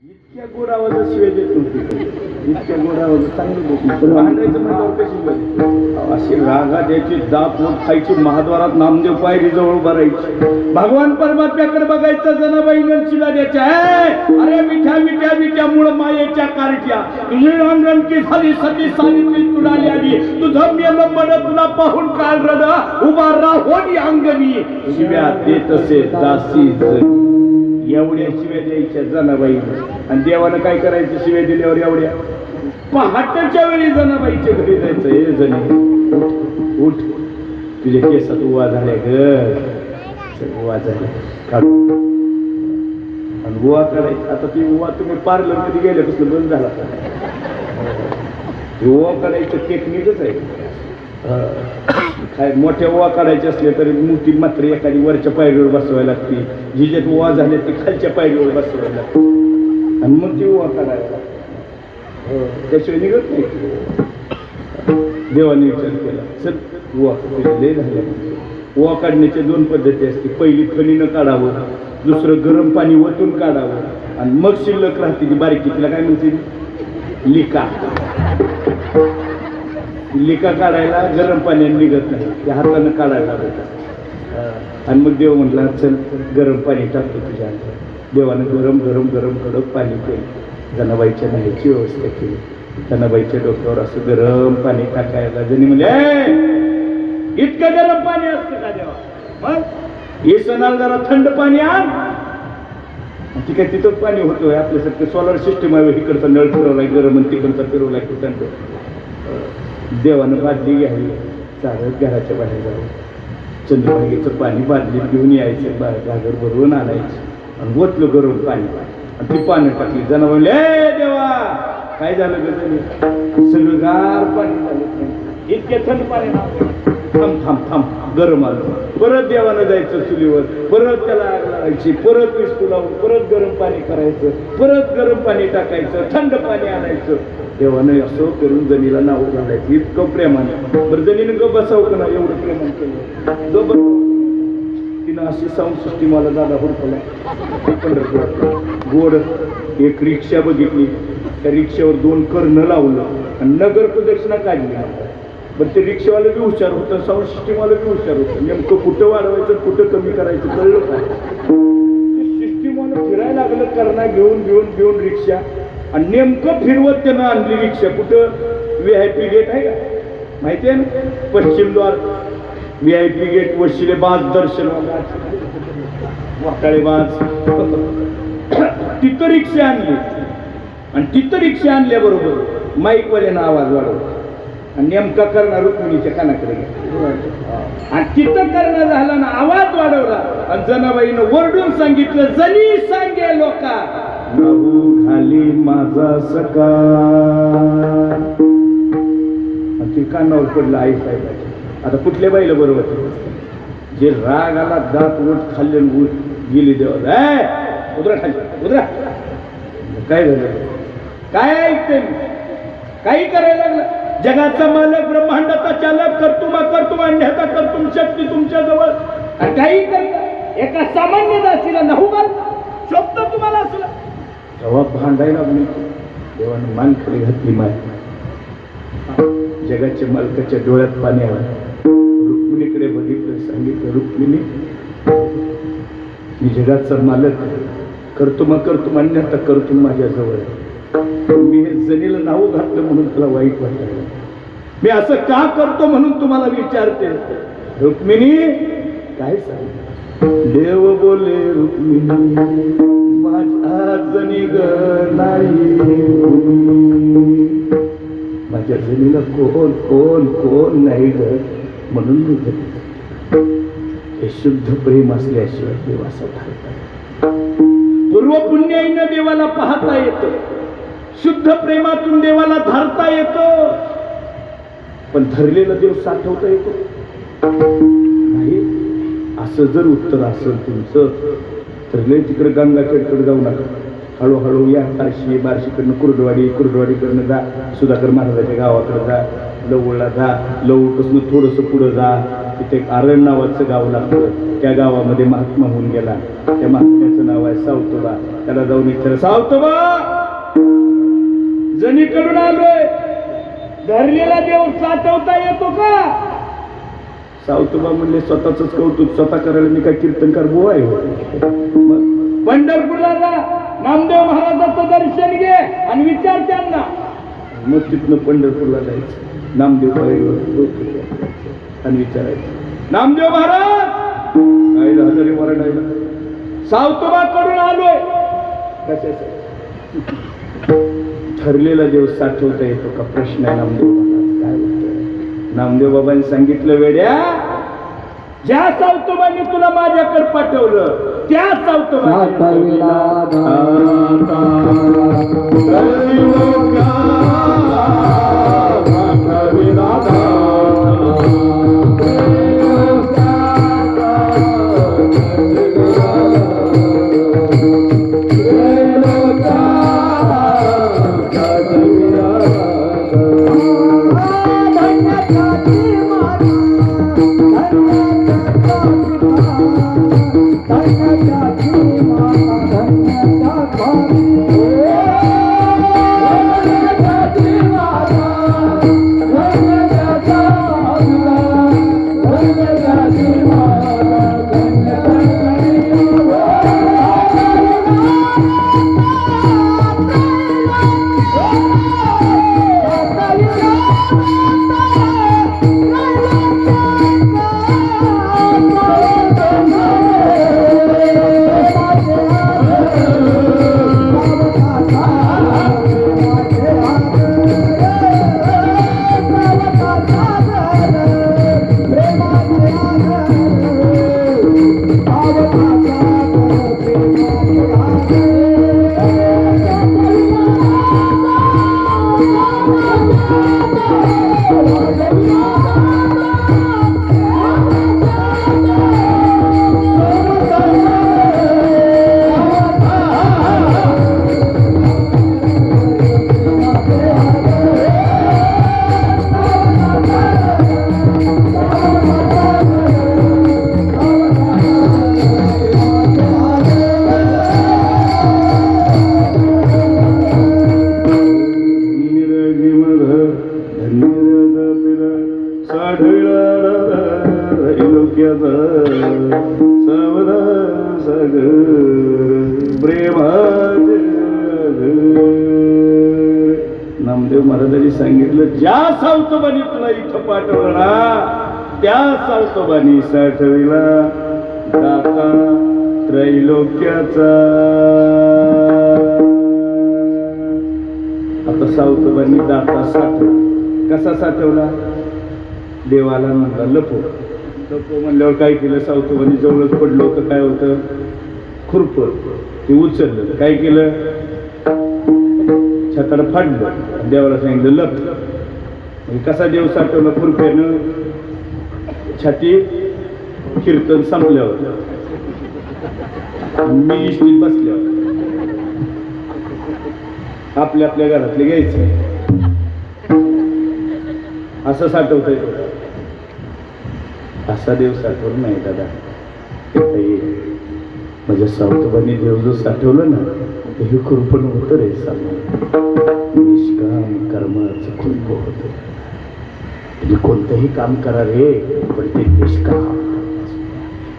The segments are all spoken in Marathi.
इतक्या गोड आवाजात शिवाय देत नव्हती. इतक्या गोड आवाजात चांगली देत नव्हती. भांडायचं म्हणल्यावर कशी बोलली? अशी रागा द्यायची, दाप पोट खायची, महाद्वारात नामदेव पायरी जवळ उभा राहायची. भगवान परमात्म्याकडे बघायचं, जनाबाईनं शिव्या द्यायच्या. अरे मिठ्या मिठ्या मिठ्या मूळ मायेच्या कारट्या, तुझी अंगणकी झाली सती सावित्री तुडाली आली, तुझं मेलं मन तुला पाहून काल रड उभा राहोनी अंगणी. शिव्या देत असे दासी एवढ्या शिव्या द्यायच्या जनाबाई. आणि देवानं काय करायचं शिव्या दिल्यावर? एवढ्या पहाटेच्या वेळी जनाबाईच्या घरी जायचं. हे जणी उठ, तुझ्या केसात उवा झाल्या ग, उवा झाल्या काढ. आणि उवा काढायचा. आता ती उवा तुम्ही पार्लर मध्ये गेल्यापासून बंद झाला का? उवा काढायचं टेक्निकच आहे. काय मोठ्या ओवा काढायचे असले तरी मोठी मात्र एखादी वरच्या पायरीवर बसवायला लागते. जिच्यात ओवा झाले ते खालच्या पायरीवर बसवायला लागते आणि मग ती ओवा काढायला. त्याशिवाय निघत नाही. देवाने विचार केला, चल ओवा लय झाल्या. ओवा काढण्याच्या दोन पद्धती असते. पहिली फणीनं काढावं, दुसरं गरम पाणी वतून काढावं, आणि मग शिल्लक राहते ती बारीकी, तिला काय म्हणते? लिका. लिका काढायला गरम पाण्याने निघत नाही, त्या हातानं काढायला लागतात. आणि मग देव म्हटला, चल गरम पाणी टाकतो तुझ्या हातात. देवानं गरम गरम गरम कडक पाणी केलं. जनाबाईच्या न्यायची व्यवस्था केली. जनाबाईच्या डोक्यावर असं गरम पाणी टाकायला. जणी म्हणजे इतकं गरम पाणी असतं का देवा? मग हे सणाला जरा थंड पाणी आण. ती काय तिथंच पाणी होतोय. आपल्यासारखं सोलर सिस्टम आहे, इकडचा नळ फिरवलाय गरम आणि तिकडचा फिरवलाय की थंड. देवानं बादली घ्यावी, चालत घराच्या बाहेर जावं, चंद्रभागेचं पाणी बादलीत घेऊन यायचं, घागर भरवून आणायचं आणि ओतलं गरम पाणी आणि ती पानं टाकली. जण म्हणले, देवा काय झालं ग? सगळं गार पाणी झालं. इतके थंड पाणी ना, थांब थांब थांब गरम आलं. परत देवानं जायचं चुलीवर, परत त्याला आग लावायची, परत विस्तू लावून परत गरम पाणी करायचं, परत गरम पाणी टाकायचं, थंड पाणी आणायचं. देवानं असं करून जणीला नाव घालायचं. इतकं प्रेमानं. बरं जणीनं ग बसावं का नाही? एवढं प्रेमान केलं. जो बस तिनं अशी साऊंड सिस्टीम दादा हुडकला. पंढरपूर गोड एक रिक्षा बघितली. त्या रिक्षावर 2 कर्ण लावलं आणि नगर प्रदक्षिणा काढली. बरं ते रिक्षावालं बी हुशार होतं, साऊंड सिस्टीमवालं बी हुशार होतं. नेमकं कुठं वाढवायचं कुठं कमी करायचं कळलं का? सिस्टीमवालं फिरायला लागलं करणा घेऊन घेऊन घेऊन रिक्षा, आणि नेमकं फिरवत त्यानं आणली रिक्षा. कुठं? VIP गेट आहे का माहिती आहे ना? पश्चिम द्वार VIP गेट, वशिले बाज दर्शन वाटाळे बाज. तिथं रिक्षा आणली आणि तिथं रिक्षा आणल्याबरोबर माईकवाल्यानं आवाज वाढवला आणि नेमका करणार रुक्मिणीच्या कानाकडे गेला. आणि तिथं करणं झाला ना, आवाज वाढवला आणि जनाबाईनं वरडून सांगितलं, जनी सांगे लोका नाहू घाली माझा सका. आणि ती कानावर पडलं आई साहेबाची. आता कुठल्या बाईला बरोबर? जे राग आला, दात उठ खाल्ले उठ गेली देवा. उदरा खाली उदरा. काय झालं? काय ऐकते? काही करायला लागलं? जगाचा मालक, ब्रह्मांडाचा चालक, कर्तुमा अन्यथा कर्तुम शक्ती तुमच्या जवळ. काही करता एका सामान्य दासीला नाहू घाल शोभत तुम्हाला असलं? जेव्हा भांडायला लागली देवानं मान खाली घातली. माय जगाच्या मालकाच्या डोळ्यात पाणी आलं. रुक्मिणीकडे बघितलं, सांगितलं, रुक्मिणी मी जगाचा मालक, कर्तुमा अन्यथा कर्तुम माझ्या जवळ. मी हे जणीला नाव घातलं म्हणून तुला वाईट वाटलं. मी असं का करतो म्हणून तुम्हाला विचारते. रुक्मिणी काय सांग? देव बोले रुक्मिणी माझ्या जणी ग नाही. माझ्या जणीला कोण कोण कोण नाही ग म्हणून मी घेतलं. हे शुद्ध प्रेम असल्याशिवाय देवाचा ठरतात. पूर्व पुण्याईनं देवाला पाहता येतं, शुद्ध प्रेमातून देवाला धरता येतो. पण धरलेला देव साठवता येतो नाही. असं जर उत्तर असेल तुमचं तर लय तिकडे गंगाखेडकडे जाऊ नका. हळूहळू या बार्शी, बार्शीकडनं कुर्डवाडीकडनं जा, सुधाकर महाराजाच्या गावाकडे जा, लवळला जा, लवळपासून थोडंसं पुढं जा, तिथे एक आरण नावाचं गाव लागतं. त्या गावामध्ये महात्मा होऊन गेला. त्या महात्म्याचं नाव आहे सावतोबा. त्याला जाऊन विचार, सावतोबा जणीकडून आलोय, धरलेला देव साठवता येतो का? सावतोबा म्हणले, स्वतःच कौतुक स्वतः करायला मी काय कीर्तनकार बुवा आहे? मग पंढरपूरला जा, नामदेव महाराजाचं दर्शन घे आणि विचार त्यांना. मग तिथनं पंढरपूरला जायचं, नामदेव आणि विचारायचं, नामदेव महाराज काय हजारी वरडायला, सावतोबा कडून आलोय. कशाचं? ठरलेला देव साठवता येतो का प्रश्न आहे नामदेव महाराज. काय बोलतोय? नामदेव बाबांनी सांगितलं, वेड्या, ज्या सावतोबांनी तुला माझ्याकडे पाठवलं त्या सावतोबाला नामदेव महाराजांनी सांगितलं, ज्या सावतोबानी तुला इथं पाठवलं ना त्या सावतोबानी साठविला दाता त्रैलोक्याचा. आता सावतोबांनी दाता साठवला. कसा साठवला? देवाला म्हणला लपो. लपो म्हणल्यावर काय केलं? सावतोबांनी जवळच पडलं होतं, काय होतं? खुरप. ते उचललं, काय केलं? छताला फाडलं, देवाला सांगितलं लप. म्हणजे कसा देव साठवला? खुरप्यानं. छाती कीर्तन संपल्यावर, मी इष्टीत बसल्यावर आपल्या आपल्या घरातले घ्यायचं. असं साठवता येतं? असा देव साठवलं नाही दादा. माझ्या सावतोबांनी देव जो साठवलं ना ते हे खुरपण होतं रे. निष्काम कर्माचं खुरप होतं. तुम्ही कोणतंही काम करा रे, पण ते निष्काम.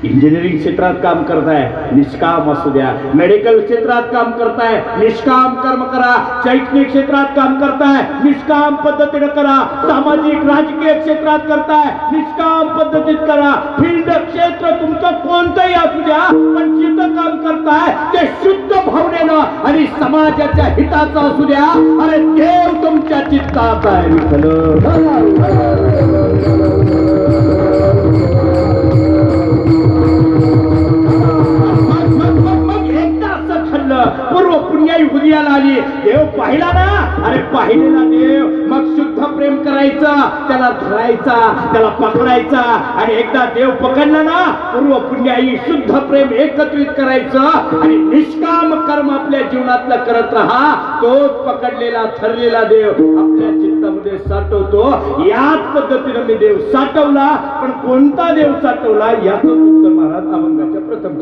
इंजिनिअरिंग क्षेत्रात काम करताय, निष्काम असू द्या. मेडिकल क्षेत्रात काम करताय, निष्काम कर्म करा. शैक्षणिक क्षेत्रात काम करताय, निष्काम पद्धतीने करा. सामाजिक राजकीय क्षेत्रात करताय, निष्काम पद्धतीत करा. फील्ड क्षेत्र तुमचं कोणतंही असू द्या, पण जिथं काम करताय ते शुद्ध भावनेनं आणि समाजाच्या हिताचं असू द्या. अरे देव तुमच्या चित्तात आहे. पूर्व पुण्याई उदयाला आली. देव पाहिला ना, अरे पाहिलेला देव मग शुद्ध प्रेम करायचं, त्याला धरायचा, त्याला पकडायचा. आणि एकदा देव पकडला ना, पूर्व पुण्याई शुद्ध प्रेम एकत्रित करायचं आणि निष्काम कर्म आपल्या जीवनातलं करत राहा. तोच पकडलेला ठरलेला देव आपल्या चित्तात हातामध्ये साठवतो. याच पद्धतीने मी देव साठवला, पण कोणता देव साठवला याचं उत्तर महाराज अभंगाच्या प्रथम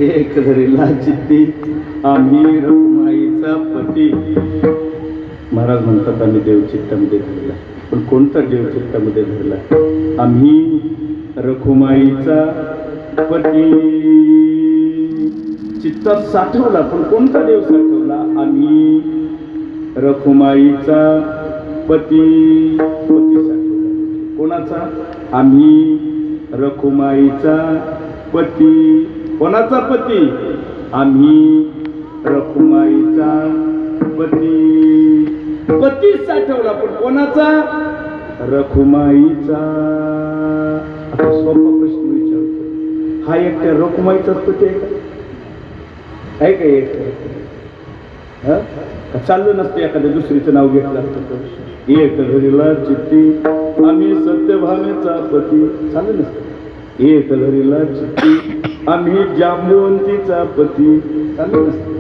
एक धरीला चित्ती आम्ही रखुमाईचा पती. महाराज म्हणतात आम्ही देव चित्तामध्ये धरला, पण कोणता देव चित्तामध्ये धरला? आम्ही रखुमाईचा पती. चित्तात साठवला, पण कोणता देव साठवला? आम्ही रखुमाईचा पती. पती साठवला कोणाचा? आम्ही रखुमाईचा पती. कोणाचा पती? आम्ही रखुमाईचा पती. पती साठवला, पण कोणाचा? रखुमाईचा. आता सोपा प्रश्न विचारतो, हा एकट्या रखुमाईचाच पती आहे का? आहे का एक? चाललं नसतं एखाद्या दुसरीचं नाव घेतलं असतं. एक घरीला चित्ती आम्ही सत्यभामेचा पती. चाललं नसतं. एक घरीला चित्ती आम्ही जांबुवंतीचा पती. चाललं नसतं.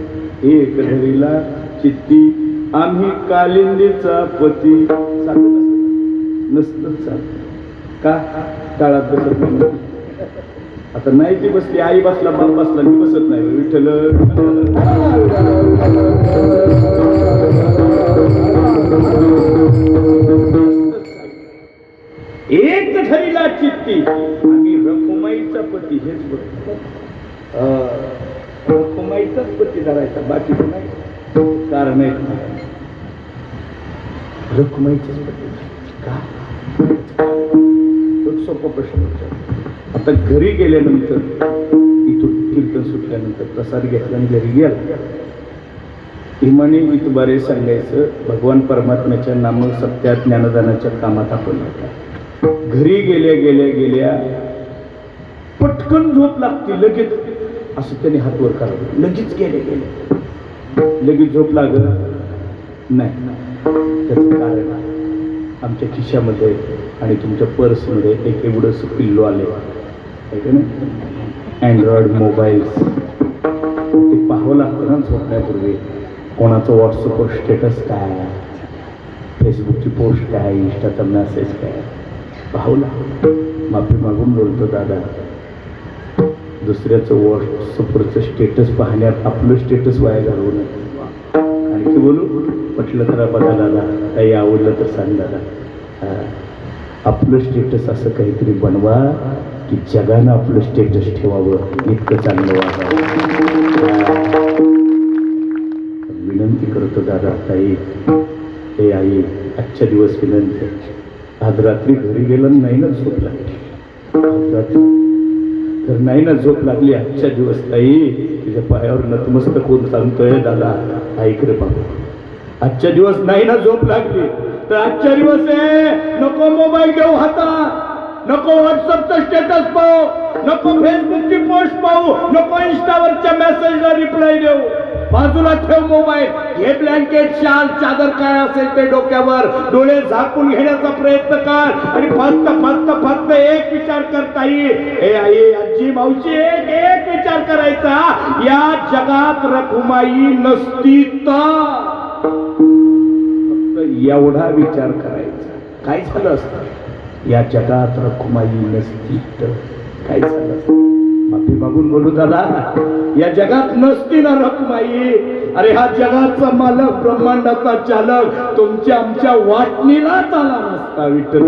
एक घरीला चित्ती आम्ही कालिंदीचा पती. चाललं नसतं. नसतं चालतं का? काळात बसत नाही. आता नाही ती बसली, आई बसला, बाप बसला, मी बसत नाही. विठ्ठल एक धरीला चित्ती आणि रखुमाईचा पती. हेच बघ, रखुमाईचाच पती धरायचा, बाकी नाही. कारण आहे रखुमाईचाच पती का? सोपा प्रश्न विचार. आता घरी गेल्यानंतर, इथून कीर्तन सुटल्यानंतर प्रसाद घेतला आणि घरी गेला, इमाने वितुबारे सांगायचं भगवान परमात्म्याच्या नाम सत्या ज्ञानदानाच्या कामात आपण होता. घरी गेल्या गेल्या गेल्या पटकन झोप लागते लगेच, असं त्याने हात वर करावं. लगेच गेले गेले लगेच झोप लागत नाही. त्याचं कारण आमच्या खिशामध्ये आणि तुमच्या पर्समध्ये एक एवढंसं पिल्लू आले आहे ना, अँड्रॉइड मोबाईल्स. ते पाहावं लागतं ना झोपण्यापूर्वी. कोणाचं व्हॉट्सअपवर स्टेटस काय, फेसबुकची पोस्ट काय, इंस्टाचा मेसेज काय पाहावं लागतं. माफी मागून बोलतो दादा, दुसऱ्याचं व्हॉट्सअपवरचं स्टेटस पाहण्यात आपलं स्टेटस वाया घालवू नये. आणि ते बोलू म्हटलं तर बघा दादा, काही आवडलं तर सांग दादा, आपलं स्टेटस असं काहीतरी बनवा की जगानं आपलं स्टेटस ठेवावं, इतकं चांगलं वागावं. विनंती करतो दादा, ताई, हे आई, आजच्या दिवस विनंती. आज रात्री घरी गेलं नाही ना झोप लागली, आज रात्री तर नाही ना झोप लागली आजच्या दिवस, ताई तुझ्या पायावर नतमस्तक होऊन सांगतोय दादा, ऐक रे बाबा, आजच्या दिवस नाही ना झोप लागली तर आजच्या दिवस आहे, नको मोबाईल घेऊ हातात, नको व्हॉट्सअपचं स्टेटस पाहू, नको फेसबुकची पोस्ट पाहू, नको इंस्टावरच्या मेसेजला रिप्लाय देऊ. बाजूला ठेव मोबाईल, हे ब्लँकेट, शाल, चादर काय असेल ते डोक्यावर, डोळे झाकून घेण्याचा प्रयत्न कर आणि फक्त फक्त फक्त एक विचार करता येईल, हे आई, आजी, मावशी, एक विचार करायचा, या जगात रखुमाई नसती तर, फक्त एवढा विचार करायचा. काय झालं असतं या जगात रखुमाई नसती तर, काय झालं असतं? माफी मागून बोलू दादा, या जगात नसती ना रखुमाई, अरे हा जगाचा मालक, ब्रह्मांडाचा चालक तुमच्या आमच्या वाटणीलाच आला नसता. विठ्ठल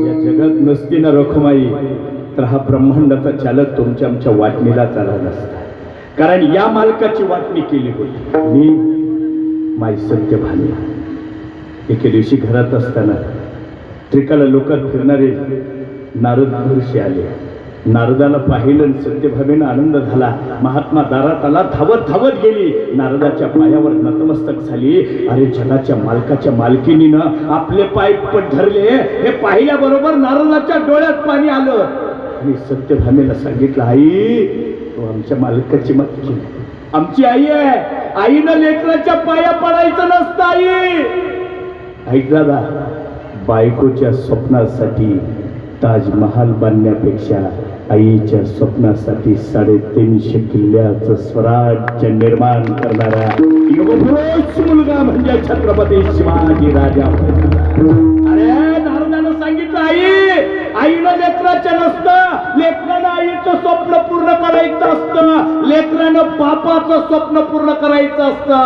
या जगात नसती ना रखुमाई तर हा ब्रह्मांडाचा चालक तुमच्या आमच्या वाटणीलाच आला नसता. कारण या मालकाची वाटणी केली होती मी, माई सत्यभामी. एके दिवशी घरात असताना त्रिकाला लोकात फिरणारे नारद महर्षी आले. नारदाला पाहिलं, सत्यभामेनं आनंद झाला. महात्मा दारात आला, धावत धावत गेली, नारदाच्या पायावर नतमस्तक झाली. अरे जगाच्या मालकाच्या मालकिनीनं आपले पाय धरले हे पाहिल्याबरोबर नारदाच्या डोळ्यात पाणी आलं आणि सत्यभामेला सांगितलं, आई तो आमच्या मालकाची मालकी, आमची आई आहे, आईनं लेकराच्या पाया पडायचं नसतं. आई ऐक दादा, बायकोच्या स्वप्नासाठी ताजमहाल बांधण्यापेक्षा आईच्या स्वप्नासाठी 350 किल्ल्याचं स्वराज्य निर्माण करणारा युगपुरुष मुलगा म्हणजे छत्रपती शिवाजी राजा. अरे नारदानं सांगितलं, आईनं लेकराचं नसतं, लेकरानं आईचं स्वप्न पूर्ण करायचं असतं, लेकरानं बापाचं स्वप्न पूर्ण करायचं असतं.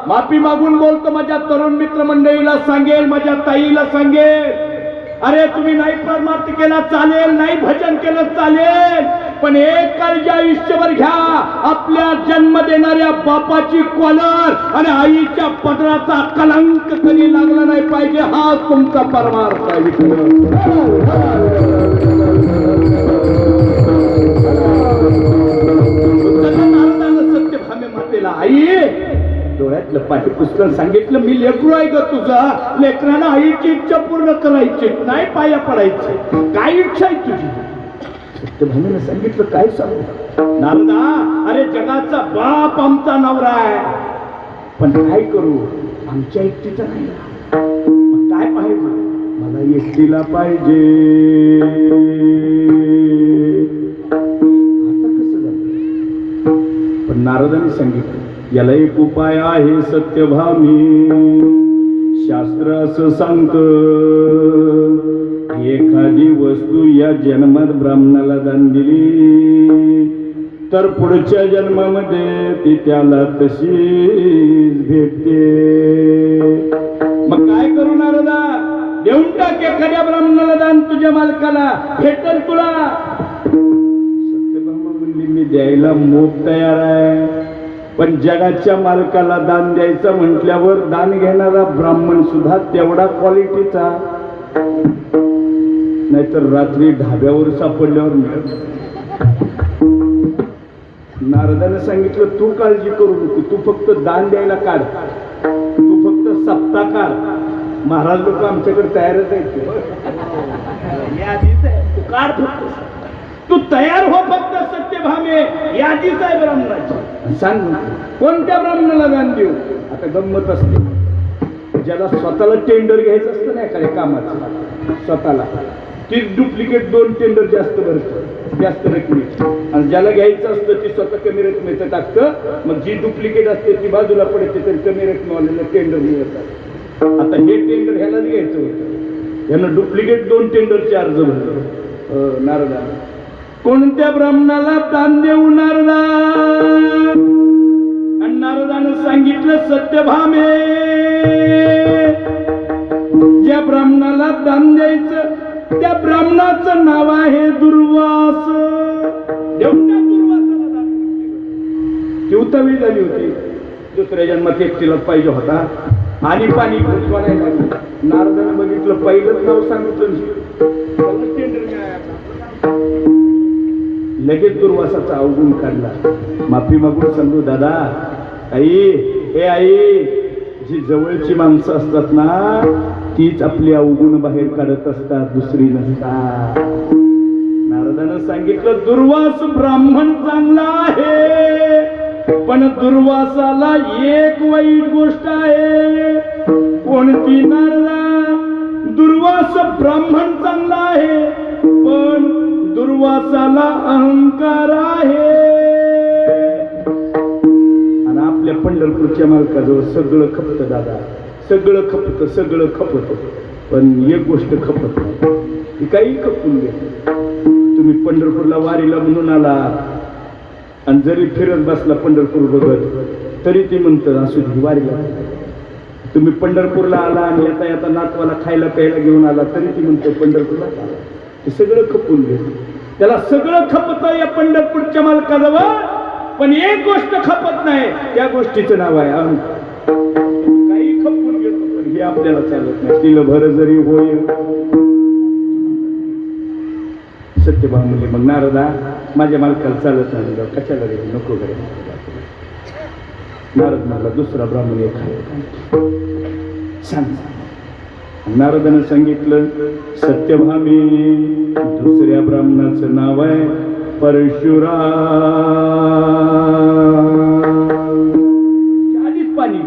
माफी मागून बोलतो, माझ्या तरुण मित्र मंडळीला सांगेल, माझ्या ताईला सांगेल, अरे तुम्ही नाही परमार्थ केला चालेल, नाही भजन केलं चालेल, पण एक काळजी आयुष्यभर घ्या, आपल्या जन्म देणाऱ्या बापाची कॉलर आणि आईच्या पदराचा कलंक कधी लागला नाही पाहिजे, हा तुमचा परमार्थ आहे. नारदानं सत्यभामे मातेला, आई डोळ्यातलं पाठी पुस्तक सांगितलं, मी लेकरू आहे ग तुझा, लेकरानं आईची इच्छा पूर्ण करायची, नाही पाया पडायची, काय इच्छा आहे तुझी? सत्यभामेनं सांगितलं, काय सांगू नारदा, अरे जगाचा बाप आमचा नवरा आहे, पण काय करू, आमच्या एकटीचा नाही, काय पाहिजे, मला एकटीला पाहिजे. आता कसं झालं? पण नारदाने सांगितलं, याला एक उपाय आहे सत्यभामी, शास्त्र असं सांगतं, एखादी वस्तू या जन्मात ब्राह्मणाला दान दिली तर पुढच्या जन्मामध्ये ती त्याला तशीच भेटते. मग काय करू नारदा? देऊन टाक एखाद्या ब्राह्मणाला दान, तुझ्या मालकाला भेटल तुला. सत्यभामा म्हणली, मी द्यायला मोप तयार आहे, पण जगाच्या मालकाला दान द्यायचं म्हटल्यावर दान घेणारा ब्राह्मण सुद्धा तेवढा क्वालिटीचा, नाहीतर रात्री ढाब्यावर सापडल्यावर मिळत. नारदाने सांगितलं, तू काळजी करू नको, तू फक्त दान द्यायला काढ, तू फक्त सप्ताह काढ. महाराज लोक आमच्याकडे तयारच आहेत, तू काढ फक्त, तू तयार हो फक्त. सत्यभामे यादीच आहे ब्राह्मणाची, सांग कोणत्या ब्राह्मणाला दान देऊ. आता गंमत असते, ज्याला स्वतःला टेंडर घ्यायचं असतं ना एखाद्या कामाचं, स्वतःला ती डुप्लिकेट 2 टेंडर जास्त भरतं, जास्त रकमेची, आणि ज्याला घ्यायचं असतं ती स्वतः कमी रकमेचं टाकतं, मग जी डुप्लिकेट असते ती बाजूला पडते, तर कमी रकमेवाल्याला टेंडर मिळतात. आता हे टेंडर ह्यालाच घ्यायचं होतं, ह्यानं डुप्लिकेट 2 टेंडरचे अर्ज भरले. नारदा, कोणत्या ब्राह्मणाला दान देऊ नारदा? आणि नारदानं सांगितलं, सत्यभामे, ज्या ब्राह्मणाला दान द्यायचं त्या ब्राह्मणाचं नाव आहे दुर्वास. देऊन टाक दुर्वासाला दान. ती उतावळी झाली होती, दुसऱ्या जन्मात एकटीला पाहिजे होता, आणि पाणी नाही लागलं. नारदानं बघितलं, पहिलंच नाव सांगितलं, लगेच दुर्वासाचा अवगुण काढला. माफी मागून सांगू, दादा, आई, हे आई, जी जवळची माणसं असतात ना तीच आपली अवगुण बाहेर काढत असतात, दुसरी नसतात. नारदानं सांगितलं दुर्वास ब्राह्मण चांगला आहे, पण दुर्वासाला एक वाईट गोष्ट आहे. कोणती नारदा? दुर्वास ब्राह्मण चांगला आहे, पण दुर्वासाला अहंकार आहे. आणि आपल्या पंढरपूरच्या मालकाजवळ सगळं खपतं दादा, सगळं खपतं, सगळं खपतं, पण एक गोष्ट खपत नाही, ती काही खपून घ्या. तुम्ही पंढरपूरला वारीला म्हणून आला आणि जरी फिरत बसला पंढरपूर बघत तरी ते म्हणतं असू दे वारीला. तुम्ही पंढरपूरला आला आणि येता येता नातवाला खायला प्यायला घेऊन आला तरी ती म्हणतो पंढरपूरला आला. ते सगळं खपून घेत, त्याला सगळं खपतं या पंढरपूरच्या मालकाजवळ, पण एक गोष्ट खपत नाही, त्या गोष्टीचं नाव आहे अहंकार. काही खपून घेतो पण हे आपल्याला चालत नाही. तिला भर जरी होय. सत्यभामा म्हणले मग नारदा माझ्या मालकाला चालत नाही, कशाला रे, नको रे. नारद मला दुसरा ब्राह्मण एक सांग. नारदानं सांगितलं सत्यभामी दुसऱ्या ब्राह्मणाचं नाव आहे परशुराम. आधीच पाणी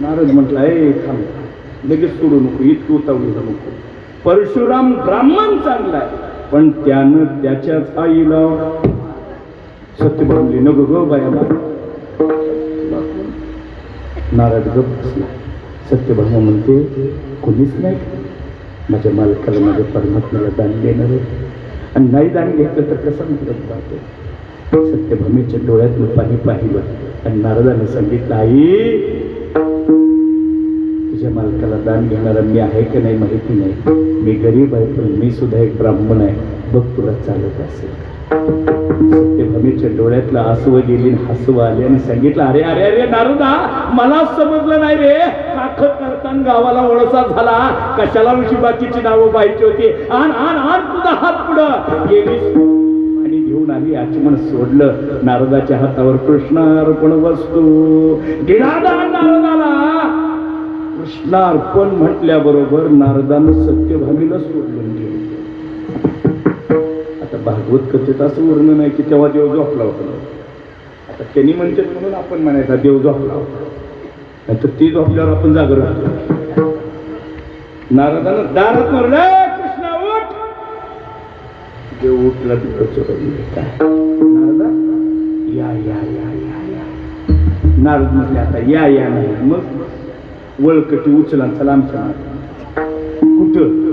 नारद म्हटलं ए थांब, लगेच सोडू नको, इतकं उतावळू नको. परशुराम ब्राह्मण चांगला आहे, पण त्यानं त्याच्याच आईला सत्यभामली नको गो बाया. नारद गप बसला. सत्यभामा म्हणते कोणीच नाही, माझ्या मालकाला माझ्या परमात्म्याला दान देणार आहे, आणि नाही दान घेतलं तर कसं म्हणत राहतो. सत्यभामेच्या डोळ्यातलं पाणी पाहिलं आणि नारदाने सांगितलं आई तुझ्या मालकाला दान घेणारा मी आहे की नाही माहिती नाही, मी गरीब आहे पण मी सुद्धा एक ब्राह्मण आहे, बघ तुला चालत असेल. सत्यभामेच्या डोळ्यातलं आसवं गेली, हसवं आले आणि सांगितलं अरे अरे अरे नारदा मला समजलं नाही रे, काख करताना गावाला वळसा झाला, कशाला उशी बाकीची नावं पाहिजे होती. आण आण आण तुझा हात पुढं गेलीस आणि घेऊन आली. आचमन सोडलं, नारदाच्या हातावर कृष्णार्पण वस्तू नारदाला. कृष्णार्पण म्हटल्याबरोबर नारदानं सत्यभामीला सोडलं गेलं. आता भागवत कथेत असं वर्णन आहे की तेव्हा देव झोपला होता. आता त्यांनी म्हणतात म्हणून आपण म्हणायचा देव झोपला होता, नाही तर ती झोपल्यावर आपण जागर राहतो. नारदानं दारात म्हणलं कृष्णा उठ. देव उठला. नारदा या या या या या. नारद म्हटले आता या या नाही. मग वळकटी उचला चला आमच्या कुठं.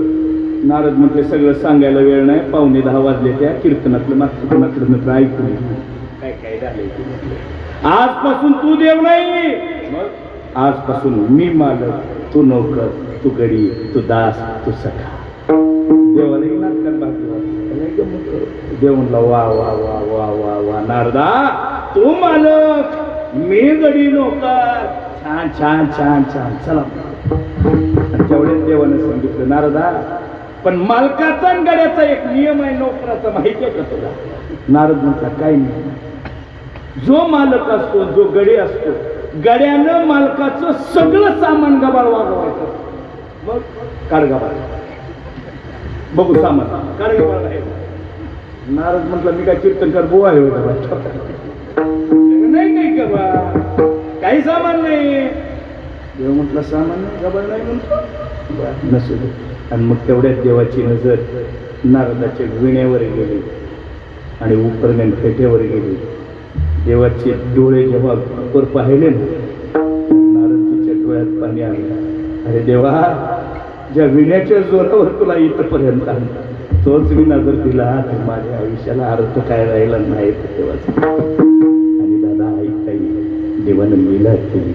नारद म्हटले सगळं सांगायला वेळ नाही, 9:45 वाजले, त्या कीर्तनातलं मागचं कोणाकडं ऐकून काय काय झालंय. आजपासून तू देव नाही, मग आजपासून मी मालक, तू नोकर, तू गडी, तू दास, तू सखा. देवालाही नाटकात भाग. देव म्हणला वा वा वा वा वा वा नारदा तू मालक, मी गडी, नोकर, छान छान छान छान चला. तेवढ्याच देवाने सांगितलं नारदा पण मालकाचा आणि गड्याचा एक नियम आहे नोकराचा, माहिती आहे का तुला? नारद म्हणता काय नाही. जो मालक असतो, जो गडी असतो, गड्यानं मालकाचं सगळं सामान गबाळ वागवायचं. मग काढ गबाळ, बघू सामान काढ गबाळ आहे. नारद म्हटलं मी काय कीर्तनकार बुवा आहे नाही काही गबाळ, काही सामान नाही. देव म्हटलं सामान नाही, गबाळ नाही म्हणतो नसू दे. आणि मग तेवढ्यात देवाची नजर नारदाच्या विण्यावर गेली आणि उपरण्या फेट्यावर गेली. देवाचे डोळे जेव्हा वर पाहिले ना, नारदजीच्या डोळ्यात पाणी आलं. अरे देवा, ज्या विण्याच्या जोरावर तुला इथपर्यंत आणलं तोच विना जर दिला तर माझ्या आयुष्याला अर्थ काय राहिला नाही देवाचा. आणि दादा ऐकताही देवानं लीला केली,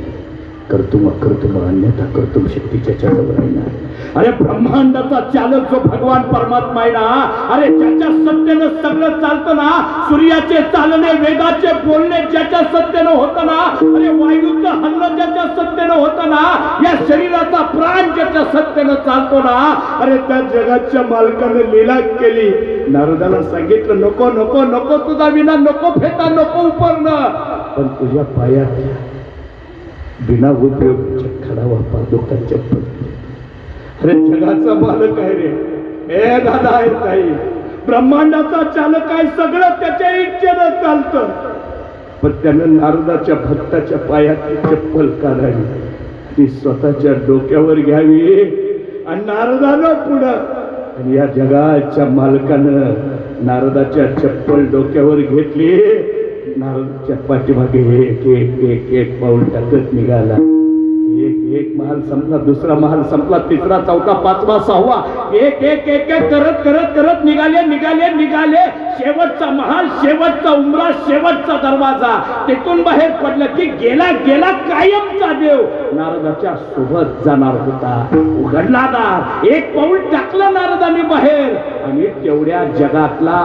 कर्तुम अकर्तुम अन्यथा कर्तुम शक्तीच्या जवळ आहे ना. अरे ब्रह्मांडाचा चालक जो भगवान परमात्मा आहे ना, अरे ज्याच्या सत्तेनं सगळं चालतं ना, सूर्याचे चालणे, वेदाचे बोलणे ज्याच्या सत्तेनं होतं ना, अरे वायूचं हल्लं ज्याच्या सत्तेनं होतं ना, या शरीराचा प्राण ज्याच्या सत्तेनं चालतो ना, अरे त्या जगाच्या मालकानं लीला केली. नारदाला सांगितलं नको नको नको तुझा विना, नको फेटा, नको उपरणं, पण तुझ्या पायात बिना उपयोगाच्या खडा वापर, दुःखाच्या अरे जगाचा मालक आहे रे, हे दादा आहे ताई, ब्रह्मांडाचा चालक आहे, सगळं त्याच्या इच्छेनं चालतं. पण त्यानं नारदाच्या भक्ताच्या पायात चप्पल काढावी, ती स्वतःच्या डोक्यावर घ्यावी आणि नारदानं पुढं. आणि या जगाच्या मालकानं नारदाच्या चप्पल डोक्यावर घेतली, नारदाच्या पाठीमागे एक एक एक एक पाऊल टाकत निघाला. एक महाल संपला, दुसरा महाल संपला, तिसरा, चौथा, पाचवा, सहावा, एक एक एक एक करत करत करत निघाले निघाले निघाले. शेवटचा महाल, शेवटचा उंबरा, शेवटचा दरवाजा. तिथून बाहेर पडलं की गेला गेला कायमचा देव नारदाच्या सोबत जाणार होता. उघडला दार, एक पाऊल टाकलं नारदाने बाहेर आणि तेवढ्या जगातला,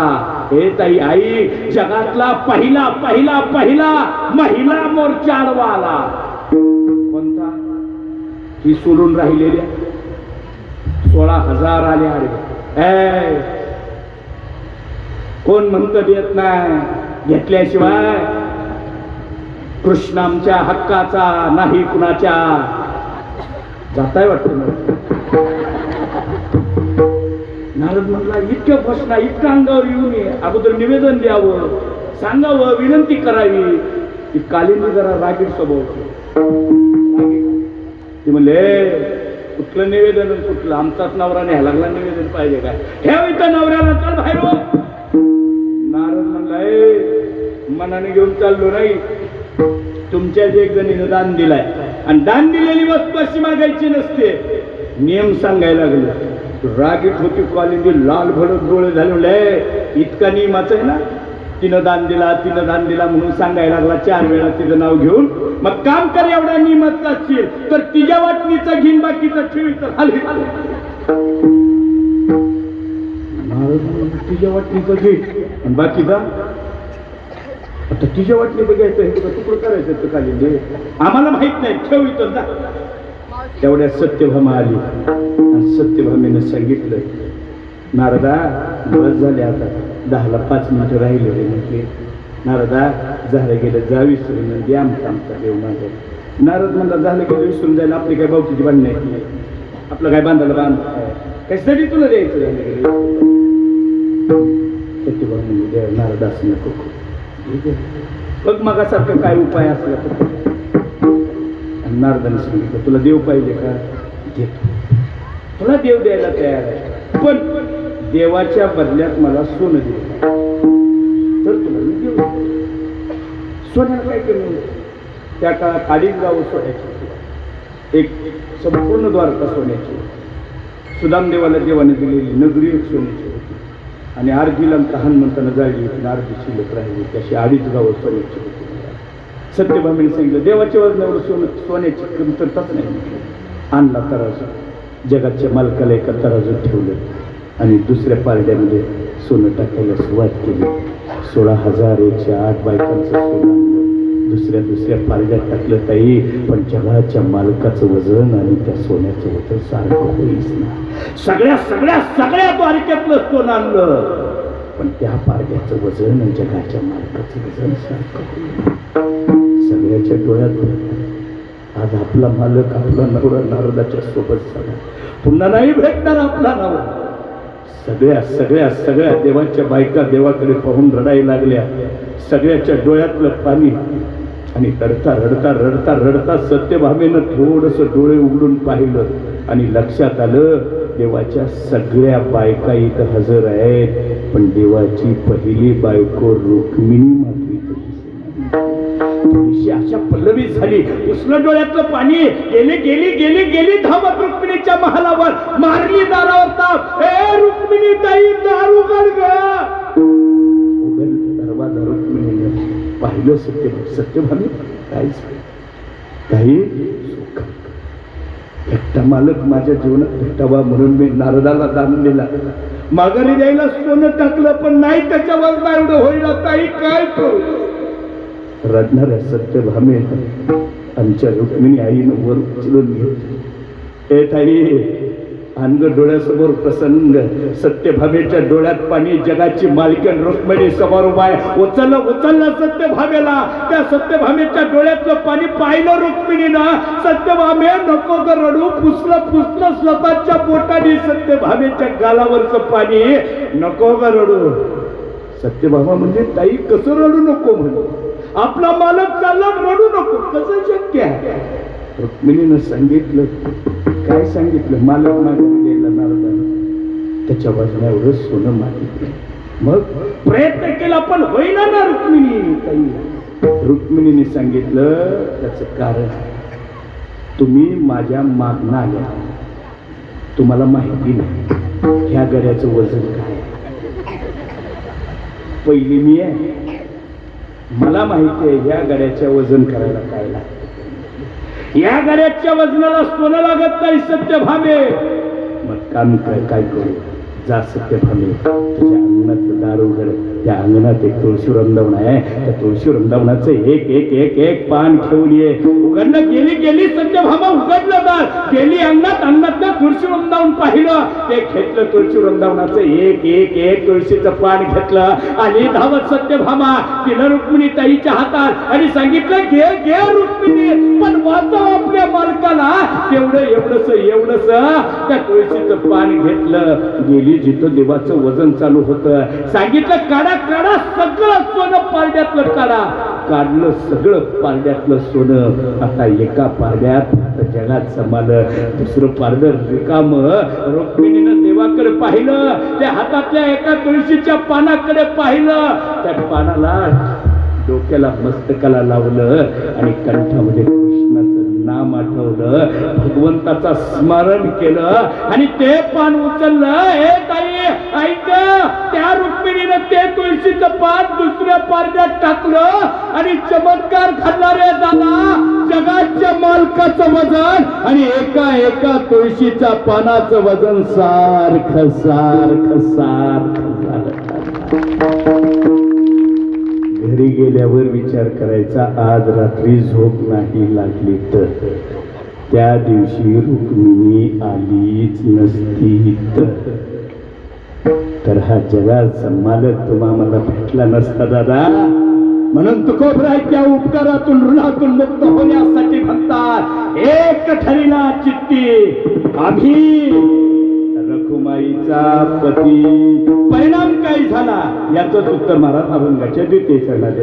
हे ताई आई, जगातला पहिला पहिला पहिला महिला मोर्चा आला. कोणता? ही सोडून राहिलेल्या 16,000 आले आडवे. कोण म्हणतं देत नाही, घेतल्याशिवाय कृष्ण आमच्या हक्काचा नाही कुणाच्या. जाताय वाटतं नारद म्हणला, इतक्या घोषणा, इतकं अंगावर येऊ नये, अगोदर निवेदन द्यावं, सांगावं, विनंती करावी. ती कालिंदी जरा रागीट स्वभाव. ती म्हणले, कुठलं निवेदन, कुठलं आमचाच नवरा न्यायला लागला, निवेदन पाहिजे काय, ठेव इथं नवऱ्याला, चल बाहेर. नारद म्हणला, मनाने घेऊन चाललो नाही, तुमच्याच एक जणीनं दान दिलाय आणि दान दिलेली वस्तू अशी मागायची नसते, नियम सांगायला लागले. रागीट होती कालिंदी, लाल भडक डोळे झाले. इतका नियमाचं आहे ना, तिनं दान दिला, तिनं दान दिला म्हणून सांगायला लागला 4 वेळा तिचं नाव घेऊन. मग काम कर, एवढ्या नियमाचा असशील तर तिच्या वाटणीचं घेईन, बाकीचं ठेवीत खाली. तिच्या वाटणीचं घे आणि बाकीचा आता तिच्या वाटणीचं घ्यायचं, हे तुकडं करायचं खाली दे, आम्हाला माहित नाही, ठेव इथं जा. तेवढ्या सत्यभामा आली आणि सत्यभामेनं सांगितलं, नारदा बस झाले, आता 10ला 5 मिनिटं राहिले म्हटले. नारदा झालं गेलं, जा विसरून दे, आमचा देव माझा. नारद म्हणला, झालं गेलं विसरून जायला, आपली काय बावकीची बांधणी आहे, आपलं काय बांधायला बांध, कशासाठी तुला द्यायचं झालं गेलं. सत्यभामा द्या, नारद असं नको, बघ मगासारखं काय उपाय असला तर. नारदाने सांगितलं, तुला देव पाहिजे का, घेतो, तुला देव द्यायला तयार आहे, पण देवाच्या बदल्यात मला सोनं दे, तर तुला मी देऊ. सोन्याला काय कमी. त्या काळात 2.5 गावं सोन्याची, एक संपूर्ण द्वारका सोन्याची, सुदामदेवाला देवाने दिलेली नगरी एक सोन्याची होती आणि अर्धीला हनुमंतानं जाळली होती, अर्धी शिल्लक राहिली होती, अशी 2.5 गावं सोन्याची होती. सत्यभामेने सांगितलं, देवाच्या वजनावर सोन्याची कमतरताच नाही. आणला तराजू, जगाच्या मालकाला एका तराजूत ठेवलं आणि दुसऱ्या पारड्यामध्ये सोनं टाकायला सुरुवात केली. 16,108 बायकांचं सोनं दुसऱ्या पारड्यात टाकलं. ताई, पण जगाच्या मालकाचं वजन आणि त्या सोन्याचं वजन सारखं होईच ना. सगळ्या सगळ्या सगळ्या द्वारकेतलं सोनं आणलं, पण त्या पारड्याचं वजन आणि जगाच्या मालकाचं वजन सारखं होईल. सगळ्याच्या डोळ्यात आज आपला मालक, आपला नवरा नारदाच्या सोबत झाला, पुन्हा नाही भेटणार आपला नवरा. सगळ्या सगळ्या सगळ्या देवाच्या बायका देवाकडे पाहून रडायला लागल्या, सगळ्याच्या डोळ्यातलं पाणी. आणि रडता रडता रडता रडता सत्यभामेनं थोडंसं डोळे उघडून पाहिलं आणि लक्षात आलं, देवाच्या सगळ्या बायका इथं हजर आहेत, पण देवाची पहिली बायको रुक्मिणी मात्र अशा पल्लवी झाली. उसलं डोळ्यातलं पाणी. गेली गेली गेली गेली धावत रुक्मिणीच्या महालावर, मारली दारावर ताप. ए रुक्मिणी ताई, दार उघड गं. उघड दरवाजा रुक्मिणीने पाहिलं. सत्यभामे काहीच काही एकटा मालक माझ्या जीवनात भेटावा म्हणून मी नारदाला दान दिला. माघारी द्यायला सोनं टाकलं, पण नाही त्याच्या वजना एवढं होईल. ताई काय करू. रडणाऱ्या सत्यभामे आमच्या रुक्मिणी आईनं वर उचलून घेतली. ए ताई, अंग डोळ्यासमोर प्रसंग, सत्यभामेच्या डोळ्यात पाणी, जगाची मालकीण रुक्मिणी समोर उभा आहे. उचललं सत्यभामेला. त्या सत्यभामेच्या डोळ्यातलं पाणी पाहिलं रुक्मिणीनं. सत्यभामे नको ग रडू, पुसलं स्वतःच्या बोटाने सत्यभामेच्या गालावरचं पाणी. नको ग रडू. सत्यभामा म्हणजे ताई कसं रडू नको म्हणून, आपला मालक चालला रडू नको, कसं शक्य आहे. रुक्मिणीनं सांगितलं. काय सांगितलं? मालक मागून गेला नारदानं, त्याच्या वजनावर सोनं मागितलं. मग प्रयत्न केला पण होईना ना रुक्मिणी. ताई रुक्मिणीने सांगितलं त्याचं कारण, तुम्ही माझ्या मागणं आल्या, तुम्हाला माहिती नाही ह्या गड्याचं वजन काय. पहिली मी आहे, मला माहिती आहे ह्या गड्याच्या वजन करायला काय लागतं. या गड्याच्या वजनाला सोनं लागत नाही सत्यभामे. मग काम काय करू? जा सत्यभामे, तुझ्या अंगणाचं दार उघड. त्या अंगणात एक तुळशी वृंदावन आहे, त्या तुळशी वृंदावनाचं एक एक एक एक पान घेऊन ये. उघडलं. गेली सत्यभामा, उघडलं दार, गेली अंगणातलं तुळशी वृंदावन पाहिलं. ते घेतलं तुळशी वृंदावनाचं एक एक एक तुळशीचं पान घेतलं. आणि धावत सत्यभामा तिला रुक्मिणी ताईच्या हातात आणि सांगितलं घे रुक्मिणी, पण वाचव आपल्या मालकाला. एवढंस त्या तुळशीचं पान घेतलं. गेली जिथं देवाचं वजन चालू होतं. सांगितलं काढा, सगळं सोनं पारड्यातलं काढा. काढलं सगळं पारड्यातलं सोनं. आता एका पारड्यात जगात समालं, दुसरं पारड रिकाम. रुक्मिणीनं देवाकडे पाहिलं, त्या हातातल्या एका तुळशीच्या पानाकडे पाहिलं. त्या पानाला डोक्याला मस्तकाला लावलं आणि कंठामध्ये कृष्णाचं नाम आठवलं, भगवंताचं स्मरण केलं आणि ते पान उचललं. हे ताई ऐक, त्या रुक्मिणीनं ते तुळशीचं पान दुसऱ्या पारड्यात टाकलं आणि चमत्कार घडला रे दादा. जगाच्या मालकाचं वजन आणि एका तुळशीच्या पानाचं वजन सारखं झालं. घरी गेल्यावर विचार करायचा, आज रात्री झोप नाही लागली त्या दिवशी रुक्मिणी आलीच नसती तर हा जगाचा मालक तुम्हाला भेटला नसता दादा. म्हणून तुकोबराच्या उपकारातून ऋणातून मुक्त होण्यासाठी म्हणतात, एक ठरीला चित्ती आम्ही रखुमाईचा पती. परिणाम काय झाला याच उत्तर महाराज अभंगाच्या द्वितीय चरणात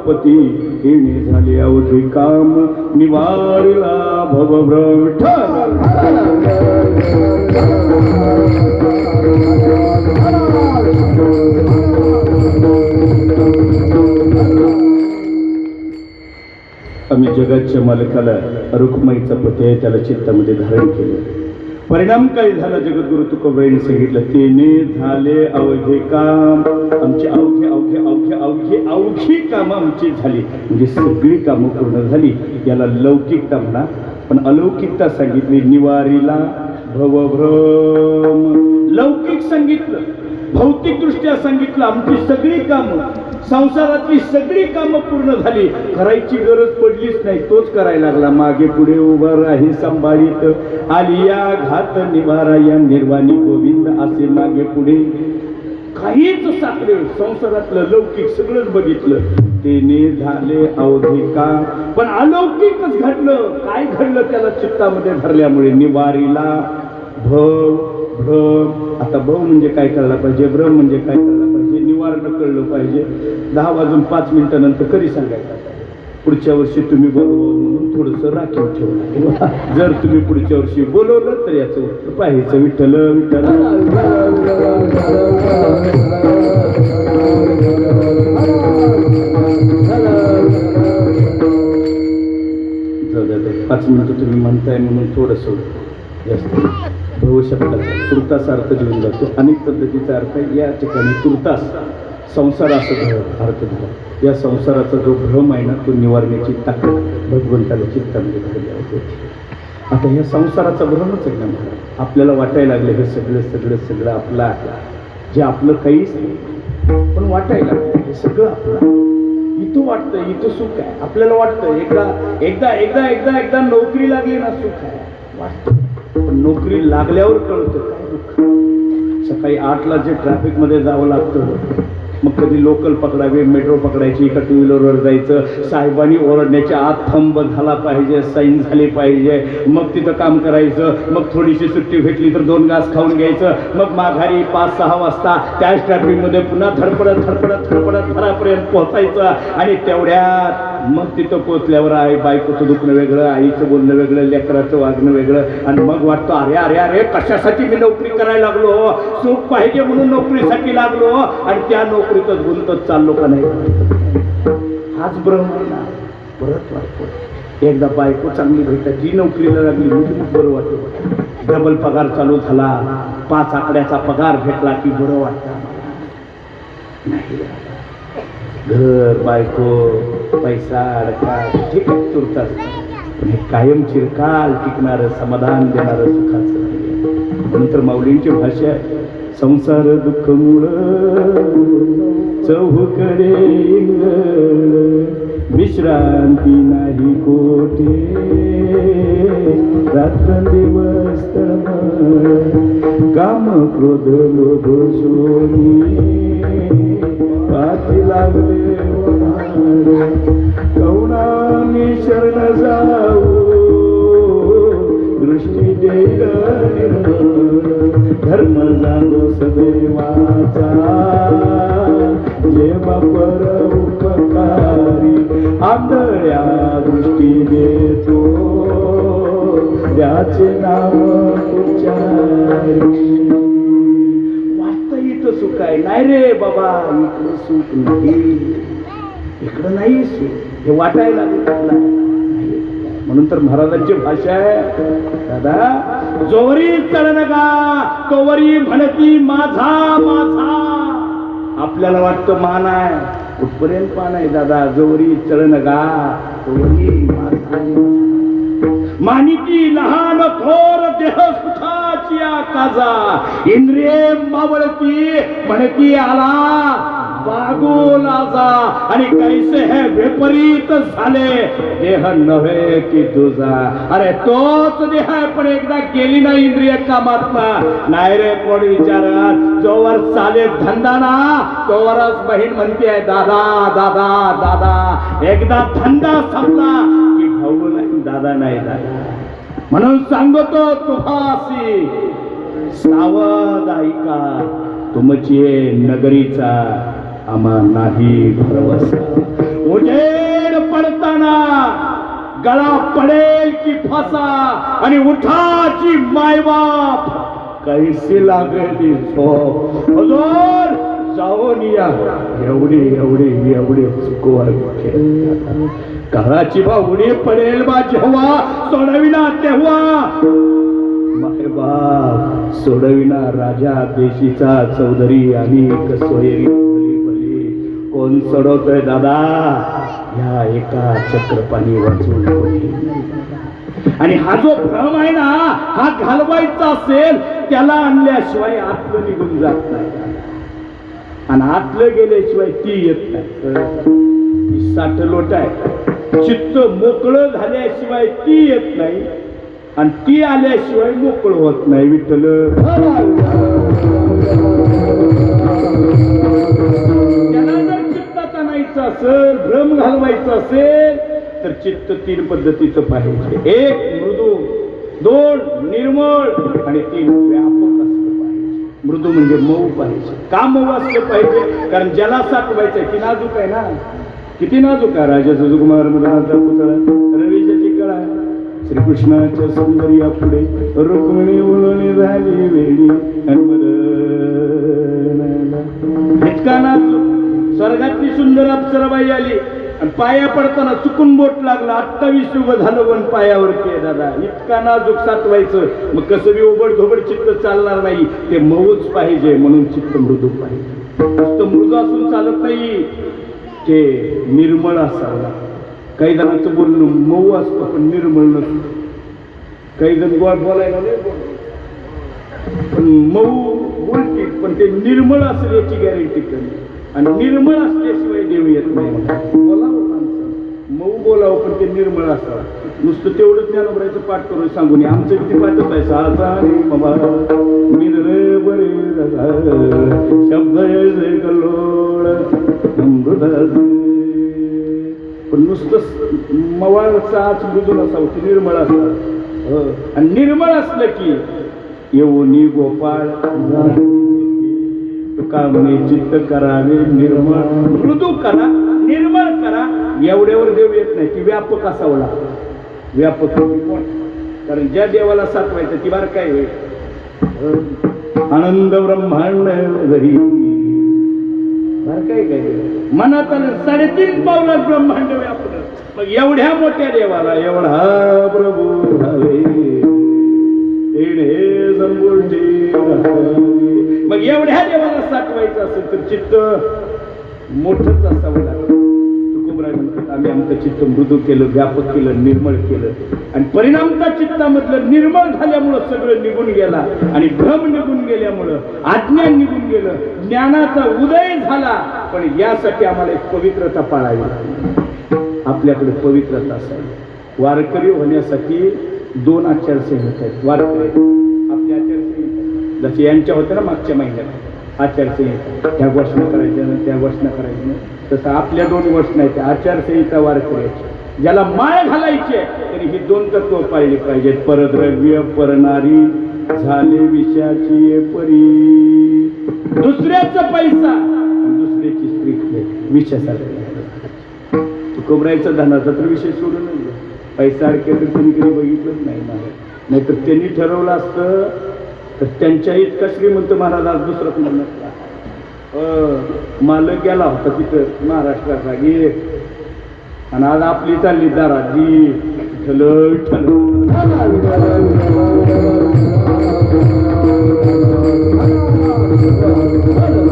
पती येणे झाले अवघे काम निवारला भवभ्रम आम्ही जगाच्या मालकाला रुक्माईचा पती आहे त्याला चित्तामध्ये धारण केलं. परिणाम काय झाला? जगद्गुरु तुकोबाईंनी सांगितलं तेने झाले अवघे काम. आमची अवघे अवघे अवघे अवघे अवघी कामं आमची झाली, म्हणजे सगळी कामं पूर्ण झाली. याला लौकिकता म्हणा, पण अलौकिकता सांगितली निवारीला भवभ्रम. लौकिक सांगितलं, भौतिक दृष्ट्या सांगितलं आमची सगळी कामं, संसारातली सगळी कामं पूर्ण झाली, करायची गरज पडलीच नाही, तोच करायला लागला. मागे पुढे उभा राही सांभाळीत आलिया घात निवारा या निर्वाणी गोविंद असे मागे पुढे काहीच साखरे. संसारातलं लौकिक सगळंच बघितलं, तेने झाले अवघे काम. पण अलौकिकच घडलं. काय घडलं? त्याला चित्तामध्ये धरल्यामुळे निवारीला भव भ्रम. आता भव म्हणजे काय कळलं पाहिजे, भ्रम म्हणजे काय कळलं पाहिजे, निवारण कळलं पाहिजे. 10:05 कधी सांगायचं? पुढच्या वर्षी तुम्ही बोलवा म्हणून थोडंसं राखीव ठेवलं. जर तुम्ही पुढच्या वर्षी बोलवलं तर याचं उत्तर पाहायचं विठ्ठल विठ्ठल. जाऊ 5 मिनिटं तुम्ही म्हणताय म्हणून थोडंसं जास्त भविष्याचा तुर्तास अर्थ देऊन जातो. अनेक पद्धतीचा अर्थ या ठिकाणी तुर्तास संसार असं अर्थ दिला. या संसाराचा जो भ्रम आहे ना, तो निवारण्याची ताकद भगवंताला चित्तामध्ये धरली आहे. आता ह्या संसाराचा भ्रमच आहे ना, आपल्याला वाटायला लागलं हे सगळं सगळं सगळं आपलं आहे, जे आपलं काहीच नाही, पण वाटायला लागलं हे सगळं आपलं. इथं वाटतं इथं सुख आहे, आपल्याला वाटतं एकदा एकदा एकदा एकदा एकदा नोकरी लागली ना सुख आहे वाटतं, पण नोकरी लागल्यावर कळतं काय दुःख. सकाळी 8ला जे ट्रॅफिकमध्ये जावं लागतं, मग कधी लोकल पकडावे, मेट्रो पकडायची, का 2 व्हीलरवर जायचं, साहेबांनी ओरडण्याच्या आत थंब झाला पाहिजे, साईन झाली पाहिजे, मग तिथं काम करायचं, मग थोडीशी सुट्टी भेटली तर 2 घास खाऊन घ्यायचं, मग माघारी 5-6 वाजता त्याच ट्रॅफिकमध्ये पुन्हा धडपडत धडपडत धडपडत घरापर्यंत पोहोचायचं. आणि तेवढ्यात मग तिथं पोचल्यावर आई बायकोचं दुखणं वेगळं, आईचं बोलणं वेगळं, लेकराचं वागणं वेगळं, आणि मग वाटतं अरे अरे अरे कशासाठी मी नोकरी करायला लागलो, सुख पाहिजे म्हणून नोकरीसाठी लागलो, आणि त्या नोकरीतच गुंतत चाललो का नाही. हाच भ्रम आहे ना. परत वाटतो एकदा बायको चांगली भेटायची, नोकरीला लागली म्हणजे बरं वाटतं, डबल पगार चालू झाला, 5 आकड्याचा पगार भेटला की बरं वाटतं. नाही, घर बायको पैसा अडका ठीक आहे तुरतात, पण हे कायम चिरकाल टिकणारं समाधान देणारं सुखाचं. नंतर माऊलींची भाषा आहे, संसार दुःख मूळ चौकडे विश्रांती नाही कोठे, रात्र दिवस काम क्रोध लोभ शोधी पाठी लागले कौणाने शरण जाऊ दृष्टी देईल धर्म जागो सदैवाचा जेव्हा पर उपकारी आंधळ्या दृष्टी देतो त्याचे नाव उच्चारी. इथं सुख आहे नाही रे बाबा, इकडं सुख नाही, इकडं नाही सुख, हे वाटायला लागलं. म्हणून तर महाराजांची भाषा आहे, दादा जोवरी चढ नका तोवरी म्हणती माझा माझा. आपल्याला वाटतं मान आहे, कुठपर्यंत मान आहे दादा, जोवरी चढ नका तोवरी माझा. मानिती लहान थोर देह सुखाची काजा, इंद्रिये मावळती म्हणती आला बागो लाजा. आणि कैसे हे विपरीत झाले देह नव्हे की तुझा. अरे तोच देह आहे, पण एकदा गेली ना इंद्रिय कामात नाही रे. कोण विचारत जोवर चाले धंदा ना तोवरच बहीण म्हणते दादा दादा दादा. एकदा धंदा संपला की भाऊ नाही दादा नाही दादा. म्हणून सांगतो तुम्हासी सावध ऐका तुमची नगरीचा आम्हा नाही भरवसा. उजेड पडताना गळा पडेल की फासा आणि उठाची मायबाप कैसी लागली झोप. हजूर जाऊन या. एवढे एवढे एवढे चुकवा काळाची बाहुडी पडेल बा जेव्हा सोडविना तेव्हा मायबाप सोडविना राजा देशीचा चौधरी आणि एक सोयरी कोण सोडवतोय दादा ह्या एका चक्रपाणी वाचून. आणि हा जो भ्रम आहे ना हा घालवायचा असेल त्याला आणल्याशिवाय आतलं निघून जात नाही आणि आतलं गेल्याशिवाय ती येत नाही. साठलोट आहे. चित्त मोकळं झाल्याशिवाय ती येत नाही आणि ती आल्याशिवाय मोकळं होत नाही. विठ्ठल त्याला जर चित्तात आणायचं असेल भ्रम घालवायचं असेल तर चित्त 3 पद्धतीचं पाहिजे. 1 मृदू, 2 निर्मळ आणि 3 व्यापक असलं पाहिजे. मृदू म्हणजे मऊ पाहिजे. का मऊ असलं पाहिजे? कारण ज्याला साठवायचंय ती नाजूक आहे ना. किती नाजूक आहे. राजा सुकुमार मदाचा पुतळा रवीच्याची कळा श्रीकृष्णाच्या सौंदर्या पुढे रुक्मिणी उलवली झाली वेळी इतका नाजूक. स्वर्गातली सुंदर अप्सराबाई आली आणि पाया पडताना चुकून बोट लागला. 28 युग झालं पण पायावरती आहे दादा. इतका नाजूक साठवायचं. मग कसं बी ओबड धोबड चित्त चालणार नाही. ते मऊच पाहिजे. म्हणून चित्त मृदू पाहिजे. नुसतं मृदू असून चालत नाही. ते निर्मळ असावं. काही जणांचं बोलणं मऊ असतं पण निर्मळ नसतं. काही जण गोड बोलायला नाही पण मऊ बोलतील पण ते निर्मळ असेल याची गॅरंटी कमी. आणि निर्मळ असल्याशिवाय देव येत नाही. बोलावं माणसं मऊ बोलावं पण ते निर्मळ असावं. नुसतं तेवढं ज्ञानोबरायचं पाठ करून सांगून आमचं किती पाठच आहे. साचा शब्द पण नुसतं मवाळचा आज मृदूल असावं की निर्मळ असावं. आणि निर्मळ असलं की येऊनी गोपाळ कामने चित्त करावे निर्मळ. मृदू करा निर्मळ करा. एवढ्यावर देव येत नाही. ती व्यापक असावं लागतं. व्यापक कारण ज्या देवाला साठवायचं ती बार काय होईल. आनंद ब्रह्मांड घरी काय काय मनात आलं 3.5 पावलात ब्रह्मांड व्यापलं. मग एवढ्या मोठ्या देवाला एवढा प्रभू झाले मग एवढ्या देवाला साठवायचं असेल तर चित्त मोठंच असावं लागतं. तुकोबराय म्हणतात आम्ही आमचं चित्त मृदू केलं, व्यापक केलं, निर्मळ केलं आणि परिणामता चित्तामधलं निर्मळ झाल्यामुळं सगळं निघून गेला आणि भ्रम निघून गेल्यामुळं अज्ञान निघून गेलं. ज्ञानाचा उदय झाला. पण यासाठी आम्हाला एक पवित्रता पाळावी. आपल्याकडे पवित्रता असावी. वारकरी होण्यासाठी 2 आचारसंहिता आहेत. वारकरी आपल्या आचारसंहिता जसे यांच्या होत्या ना मागच्या महिन्यात आचारसंहिता. ह्या घोषणा करायच्या ना त्या घोषणा करायच्या ना तसं आपल्या 2 घोषणा आहेत. आचारसंहिता वारकऱ्याची. ज्याला माळ घालायची तरी ही 2 तत्व पाळली पाहिजेत. परद्रव्य परनारी झाले विषयाची परी. दुसऱ्याचा पैसा दुसऱ्याची स्त्री विषयासारखी. तुकोबरायचा धनाचा तर विषय सोडून नाही. पैसा अडके तर त्यांनी कधी बघितलंच नाही. नाहीतर त्यांनी ठरवलं असतं तर त्यांच्या इतका श्रीमंत महाराज आज दुसरा कुणा नसला. मालक गेला होता तिथं महाराष्ट्राचा गे आणि आज आपली चालली दाराजी ठल ठल.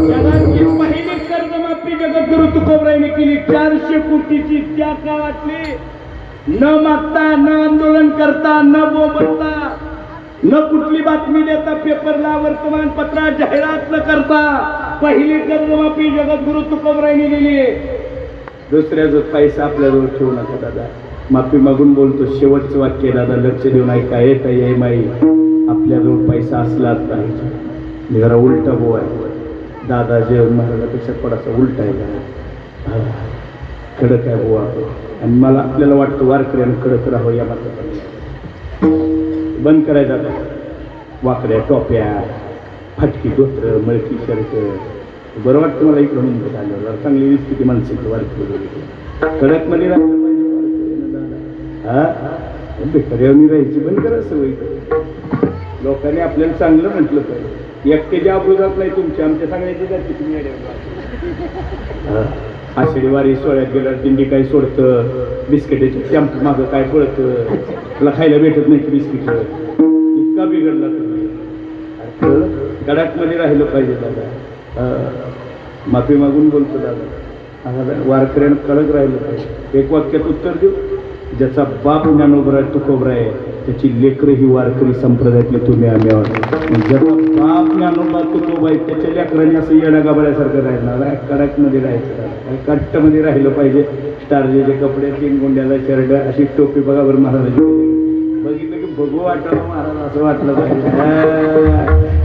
जगातली पहिली कर्जमाफी जगद्गुरु तुकोबरायने केली. 400 कोटीची त्या काळातली. न मागता न आंदोलन करता न बोबलता न कुठली बातमी देता पेपरला वर्तमानपत्रात जाहिरात न करता पहिली कर्जमाफी जगद्गुरु तुकोबरायने दिली. दुसऱ्याचा पैसा आपल्याजवळ ठेवू नका दादा. माफी मागून बोलतो. शेवटचं वाक्य दादा लक्ष देऊन ऐका. येत आहे माई आपल्याजवळ पैसा असलाच पाहिजे. मी जरा उलटा बो आहे दादा. जेवण महाराजापेक्षा थोडासा उलटा आहे. कडक आहे बुवा. आणि मला आपल्याला वाटतं वारकऱ्यानं कडक राहावं या मात्र बंद करायचं आता. वाकड्या टोप्या फाटकी धोत्र मळकी शर्ट बरं वाटतं मला इकडं मुंबईत आल्यावर चांगली वीस किती माणसं वारकरी कडकमध्ये राहिलं पाहिजे हा बेकऱ्यावनी राहायची पण करा सवय लोकांनी आपल्याला चांगलं म्हटलं पाहिजे एकट्याच्या अब्रुजात नाही तुमच्या आमच्या सगळ्याची जाते तुम्ही आषाढी वारी सोहळ्यात गेल्यावर दिंडी काय सोडतं बिस्किटाची टॅम्प मागं काय पळतं तुला खायला भेटत नाही की बिस्किट इतका बिघडला तुम्ही कडकमध्ये राहिलं पाहिजे दादा माफी मागून बोलतो दादा वारकऱ्यानं कडक राहिलं पाहिजे एक वाक्यात उत्तर देऊ ज्याचा बाप ज्ञानोबरा आहे तुकोबरा आहे त्याची लेकरं ही वारकरी संप्रदायातली तुम्ही आम्ही आहोत ज्याचा बाप ज्ञानोबा तुकोबा आहे त्याच्या लेकरांनी असं येण्या गाबड्यासारखं राहिलं कडकमध्ये राहायचं कट्टमध्ये राहिलं पाहिजे स्टारजेचे कपडे 3 गुंड्याला शर्ट अशी टोपी बघा बरं महाराजाची बघितलं की बघू वाटावं महाराज असं वाटलं पाहिजे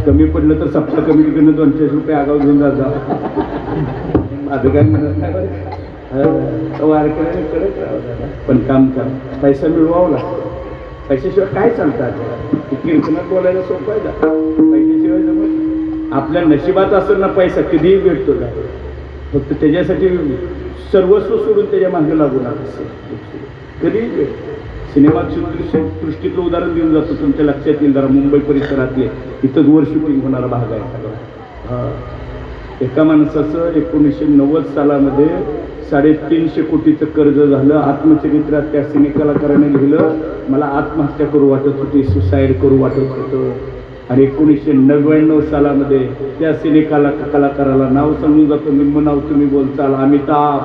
कमी पडलं तर सप्ताह कमिटीकडनं 200 रुपये आगाव घेऊन जात माझं काय म्हणत नाही वारकऱ्याने कडक राहावं दादा पण काम करा पैसा मिळवावं लागतो पैशाशिवाय काय चालतात कीर्तनात बोलायला सोपं आहे का पैशाशिवाय जमत आपल्या नशिबात असेल ना पैसा कधीही भेटतो का फक्त त्याच्यासाठी सर्वस्व सोडून त्याच्या मागे लागू नका कधीही भेटतो सिनेमात सृष्टीतलं उदाहरण देऊन जातो तुमच्या लक्षात येईल जरा मुंबई परिसरातले इथंच वर शूटिंग होणारा भाग आहे एका माणसाचं 1990 सालामध्ये 350 कोटीचं कर्ज झालं आत्मचरित्रात त्या सिनेकलाकाराने लिहिलं मला आत्महत्या करू वाटत होती सुसाईड करू वाटत होतं आणि 1999 सालामध्ये त्या कलाकाराला नाव सांगून जातो निम्म नाव तुम्ही बोलचाल अमिताभ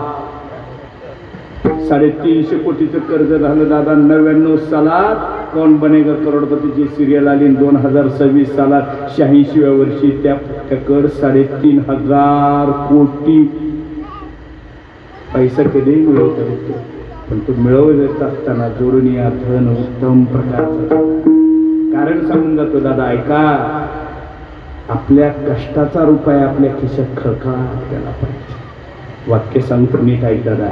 350 कोटीचं कर्ज झालं दादा 99 सालात कौन बनेगा करोडपतीची सिरियल आली 2026 सालात 86व्या वर्षी त्याकडे 3,500 कोटी पैसा कधीही मिळवता येतो पण तो मिळवत असताना जोडून या धन उत्तम प्रकारचं कारण सांगून जातो दादा ऐका आपल्या कष्टाचा रुपया आपल्या खिशात खळखळाट केला पाहिजे वाक्य सांगतो नीट ऐक दादा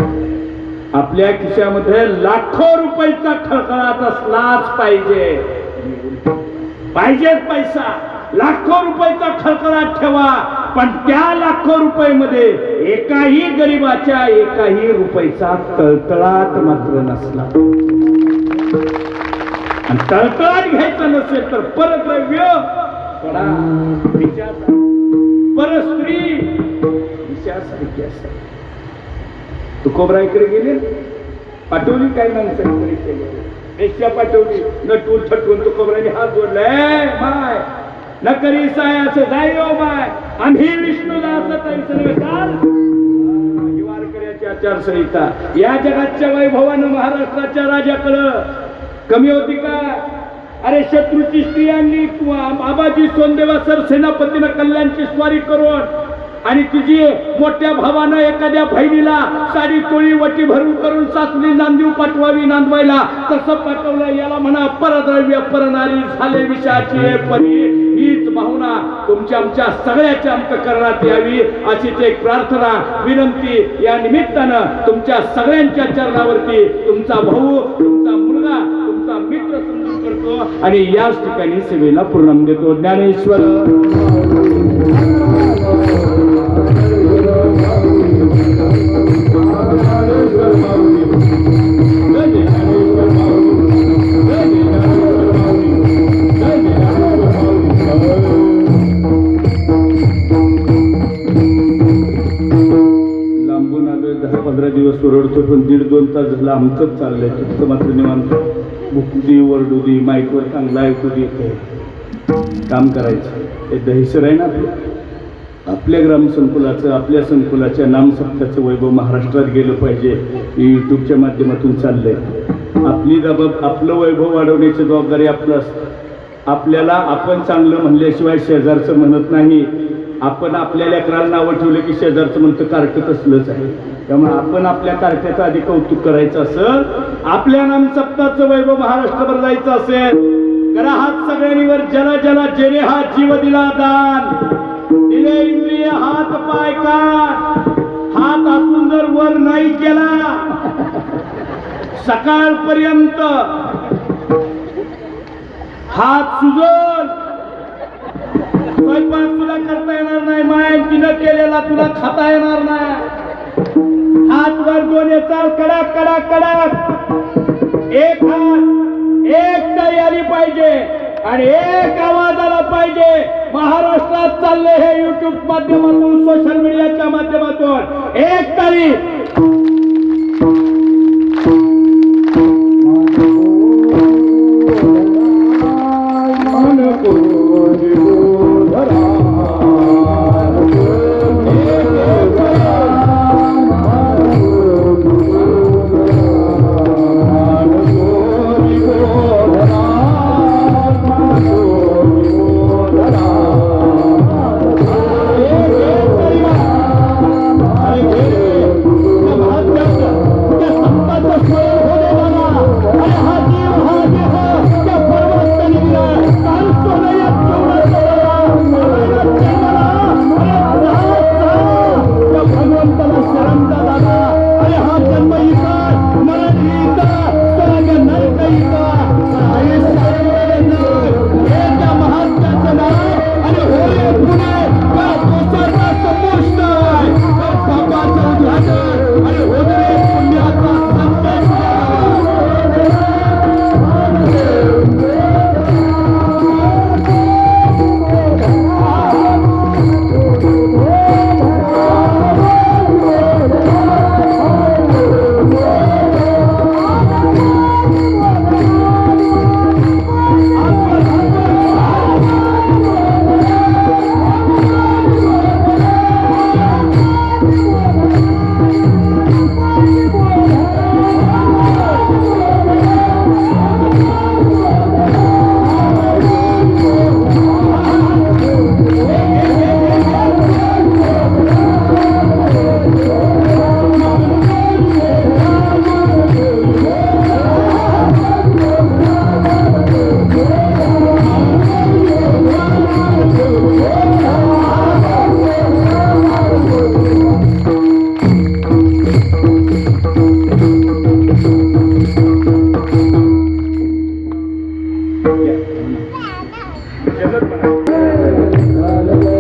आपल्या खिशामध्ये लाखो रुपयाचा खळखळाट असलाच पाहिजेच पैसा लाखो रुपयाचा खळखळाट ठेवा पण त्या लाखो रुपयामध्ये एकाही गरिबाच्या एकाही रुपयाचा तळतळाट मात्र नसला आणि तळतळाट घ्यायचा नसेल तर परद्रव्य परस्त्री विषयासारखी असतात तुकोबराईकडे गेले पाठवली काय माणसांकडे केले रेषा पाठवली नटून थटून तुकोबराईने हात जोडलाय माय न करी साय असं जाय ओ माय आम्ही विष्णुदास वारकऱ्याची आचारसंहिता या जगाच्या वैभवानं महाराष्ट्राच्या राजाकडं कमी होती का अरे शत्रूची स्त्री आणली आबाजी सोनदेवा सर सेनापतीनं कल्याणची स्वारी करून आणि तुझी मोठ्या भावानं एखाद्या बहिणीला साडी चोळी वटी भरून करून सासली नांदीव पाठवावी नांदवायला तसं पाठवलं याला म्हणा परद्रव्य परनारी झाले विषयाची परी हीच भावना तुमच्या आमच्या सगळ्याच्या अंतःकरणात यावी अशीच एक प्रार्थना विनंती या निमित्तानं तुमच्या सगळ्यांच्या चरणावरती तुमचा भाऊ तुमचा मुलगा तुमचा मित्र समजून करतो आणि याच ठिकाणी सेवेला पूर्ण देतो ज्ञानेश्वर लांबून आलोय 10-15 दिवस ओरडतो पण 1.5-2 तास झाला आमचंच चाललंय तुमचं मात्र निवांत भुकदी वरडुदी माईकवर चांगला ऐकू देते काम करायचं हे दहिसर आहे ना आपल्या ग्रामसंकुलाचं आपल्या संकुलाच्या नामसप्ताचं वैभव महाराष्ट्रात गेलं पाहिजे यूट्यूबच्या माध्यमातून चाललंय आपली आपलं वैभव वाढवण्याची जबाबदारी आपलं असतं आपल्याला आपण चांगलं म्हणल्याशिवाय शेजारचं म्हणत नाही आपण आपल्या लेकराला नावं ठेवलं की शेजारचं म्हणतं कार्ट कसलंच आहे त्यामुळे आपण आपल्या कार्ट्याचं आधी कौतुक करायचं असेल आपल्या नामसप्ताचं वैभव महाराष्ट्रभर जायचं असेल करा हात सगळ्यांनीवर जला जेने हा जीव दिला दान दिले इंद्रिय हात पाय कान हात असून जर वर नाही केला सकाळपर्यंत हात सुजल स्वयंपाक तुला करता येणार नाही, मायांकीनं केलेला तुला खाता येणार नाही. हात वर दोन्ही चाल, कडक कडक कडक. एक हात एक ताई आली पाहिजे आणि एक आवाज आला पाहिजे. महाराष्ट्रात चालले हे युट्यूब माध्यमातून, सोशल मीडियाच्या माध्यमातून. एक ताई. Yeah.